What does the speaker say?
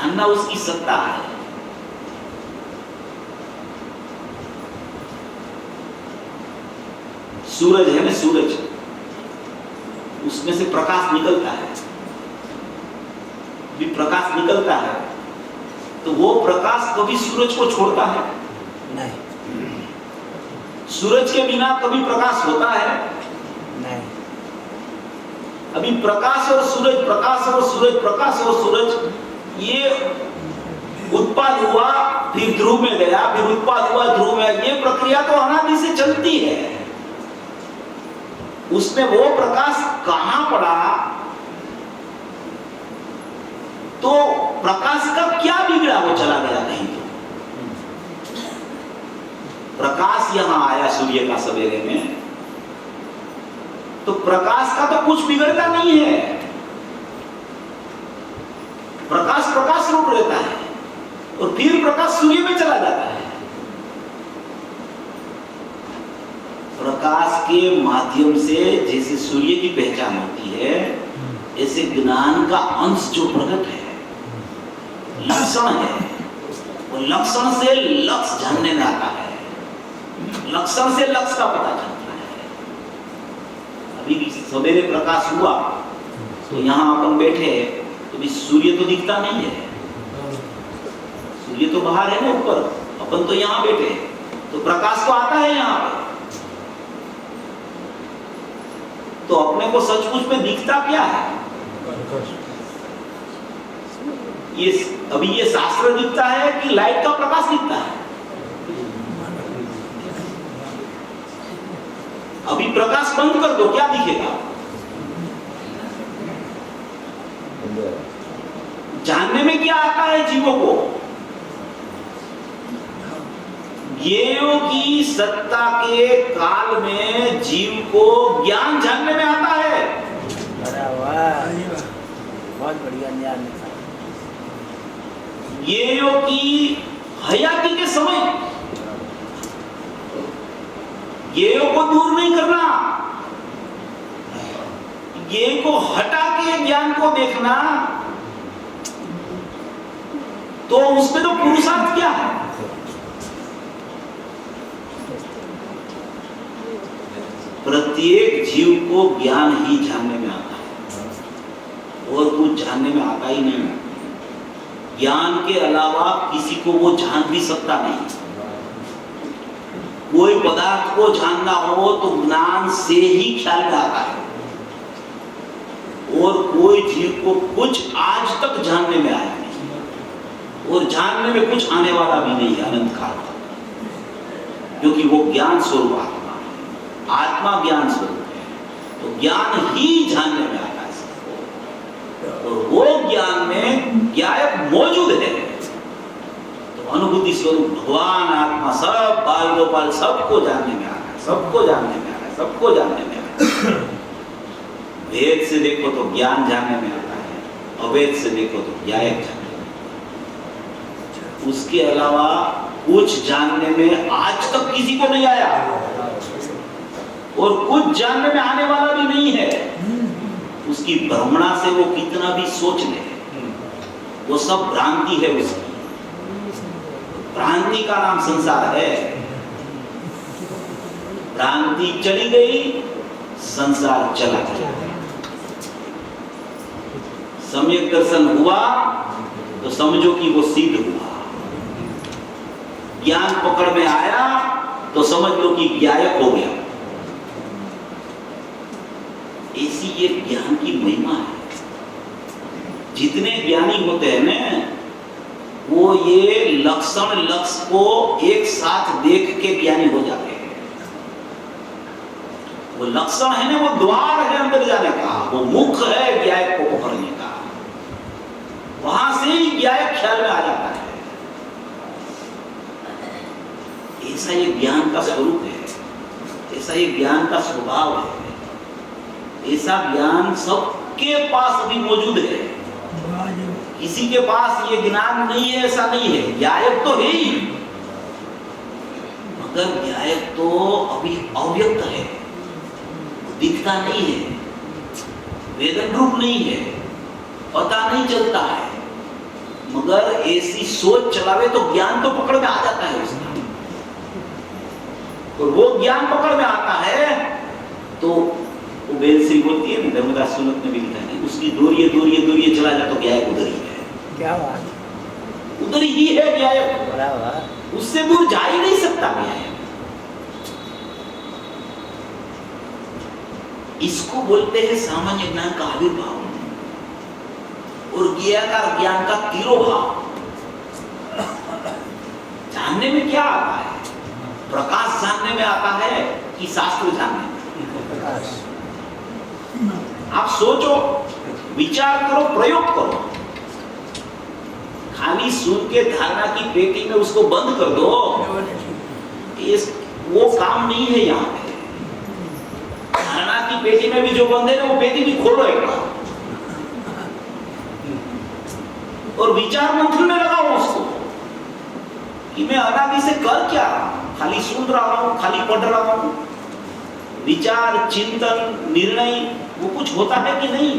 जानना उसकी सत्ता है। सूरज है ना, सूरज, उसमें से प्रकाश निकलता है, भी प्रकाश निकलता है, तो वो प्रकाश कभी सूरज को छोड़ता है नहीं। सूरज के बिना कभी प्रकाश होता है नहीं। अभी प्रकाश और सूरज, प्रकाश और सूरज, प्रकाश और सूरज, ये उत्पाद हुआ, फिर ध्रुव में गया, फिर उत्पाद हुआ, ध्रुव में, ये प्रक्रिया तो अनादि से चलती है। उसमें वो प्रकाश कहां पड़ा, तो प्रकाश का क्या बिगड़ा, वो चला गया कहीं। तो प्रकाश यहां आया सूर्य का सवेरे में, तो प्रकाश का तो कुछ बिगड़ता नहीं है। प्रकाश प्रकाश रूप रहता है और फिर प्रकाश सूर्य में चला जाता है। प्रकाश के माध्यम से जैसे सूर्य की पहचान होती है, ऐसे ज्ञान का अंश जो प्रकट है, लक्षण है, वो लक्षण से लक्ष्य जानने में आता है, लक्षण से लक्ष्य का पता चलता है। अभी सवेरे प्रकाश हुआ तो यहाँ अपन बैठे, तो भी सूर्य तो दिखता नहीं है, सूर्य तो बाहर है ना ऊपर, अपन तो यहाँ बैठे, तो प्रकाश तो आता है यहाँ पे। तो अपने को सचमुच में दिखता क्या है? ये अभी ये शास्त्र दिखता है कि लाइट का प्रकाश दिखता है? अभी प्रकाश बंद कर दो, क्या दिखेगा? जानने में क्या आता है जीवों को? ज्ञेयों की सत्ता के काल में जीव को ज्ञान जानने में आता है। बहुत बढ़िया ज्ञान। ज्ञेयों की हयाती के समय ज्ञेयों को दूर नहीं करना, ज्ञेय को हटा के ज्ञान को देखना, तो उसमें तो पुरुषार्थ क्या है? प्रत्येक जीव को ज्ञान ही जानने में आता है और कुछ जानने में आता ही नहीं। ज्ञान के अलावा किसी को वो जान भी सकता नहीं। कोई पदार्थ को जानना हो तो ज्ञान से ही ख्याल में आता है, और कोई जीव को कुछ आज तक जानने में आया नहीं, और जानने में कुछ आने वाला भी नहीं है अनंत काल तक, क्योंकि वो ज्ञान स्वरूप आत्मा है, आत्मा ज्ञान स्वरूप है। तो ज्ञान ही जानने में आता है सबको, और वो ज्ञान में ज्ञायक मौजूद है। तो अनुभूति स्वरूप भगवान आत्मा सब बाल गोपाल सबको जानने में आ रहा है, सबको जानने में आ रहा है, सबको जानने में आ रहा है। वेद से देखो तो ज्ञान जानने में आता है, अवेद से देखो तो ज्ञायक जानने में आता है। उसके अलावा कुछ जानने में आज तक किसी को नहीं आया, और कुछ जानने में आने वाला भी नहीं है। उसकी भ्रमणा से वो कितना भी सोच ले, वो सब भ्रांति है उसकी। भ्रांति का नाम संसार है। भ्रांति चली गई, संसार चला गया। सम्यक दर्शन हुआ तो समझो कि वो सिद्ध हुआ। ज्ञान पकड़ में आया तो समझ लो कि ज्ञायक हो गया। ऐसी ये ज्ञान की महिमा है। जितने ज्ञानी होते हैं ना, वो ये लक्षण लक्ष्य को एक साथ देख के ज्ञानी हो जाते हैं। वो लक्षण है ना, वो द्वार है अंदर जाने का, वो मुख है ज्ञायक को पकड़ने का। वहां से ही ज्ञायक ख्याल में आ जाता है। ऐसा ये ज्ञान का स्वरूप है, ऐसा ये ज्ञान का स्वभाव है। ऐसा ज्ञान सबके पास अभी मौजूद है। किसी के पास ये ज्ञान नहीं है ऐसा नहीं है। ज्ञायक तो है ही, मगर ज्ञायक तो अभी अव्यक्त है, दिखता नहीं है, वेदन रूप नहीं है, पता नहीं चलता है, मगर मगर ऐसी सोच चलावे तो ज्ञान तो पकड़ में आ जाता है उसका। और वो ज्ञान पकड़ में आता है तो वो बेलश्री बोलती है ना, धर्मदास सुनत में भी लिखा है, उसकी दूरिये चला जा तो गायक उधर ही है। क्या बात, उधर ही है गायक, बराबर। उससे दूर जा ही नहीं सकता गायक। इसको बोलते हैं सामान्य ज्ञान का आविर्भाव और ज्ञान का तिरोभाव। जानने में क्या आता है? प्रकाश जानने में आता है कि शास्त्र जानने में? प्रकाश। आप सोचो, विचार करो, प्रयोग करो। खाली सुन के धारणा की पेटी में उसको बंद कर दो, वो काम नहीं है। यहाँ पे धारणा की पेटी में भी जो बंद है ना, वो पेटी भी खोलो एक बार और विचार मंथन में लगाओ उसको कि मैं अनादि से कर क्या रहा हूं। खाली सुन रहा हूं, खाली पढ़ रहा हूं। विचार, चिंतन, निर्णय वो कुछ होता है कि नहीं?